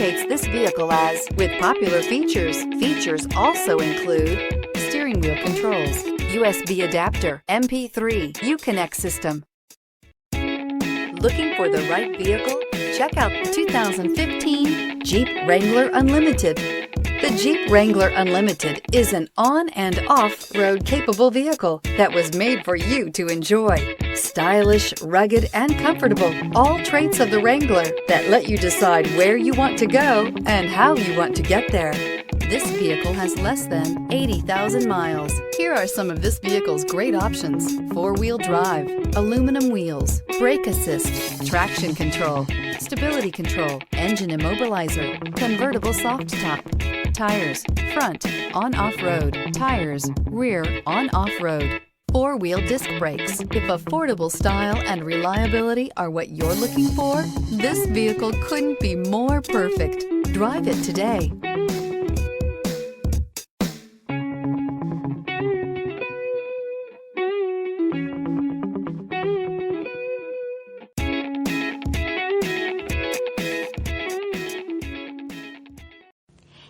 indicates this vehicle as with popular features. Features also include steering wheel controls, USB adapter, MP3, UCONNECT system. Looking for the right vehicle? Check out the 2015 Jeep Wrangler Unlimited. The Jeep Wrangler Unlimited is an on- and off-road capable vehicle that was made for you to enjoy. Stylish, rugged, and comfortable, all traits of the Wrangler that let you decide where you want to go and how you want to get there. This vehicle has less than 80,000 miles. Here are some of this vehicle's great options: four-wheel drive, aluminum wheels, brake assist, traction control, stability control, engine immobilizer, convertible soft top, tires, front, on-off road, tires, rear, on-off road, four-wheel disc brakes. If affordable style and reliability are what you're looking for, this vehicle couldn't be more perfect. Drive it today.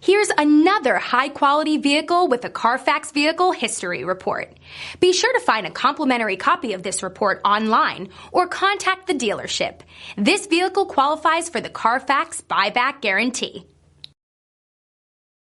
Here's another high-quality vehicle with a Carfax Vehicle History Report. Be sure to find a complimentary copy of this report online or contact the dealership. This vehicle qualifies for the Carfax Buyback Guarantee.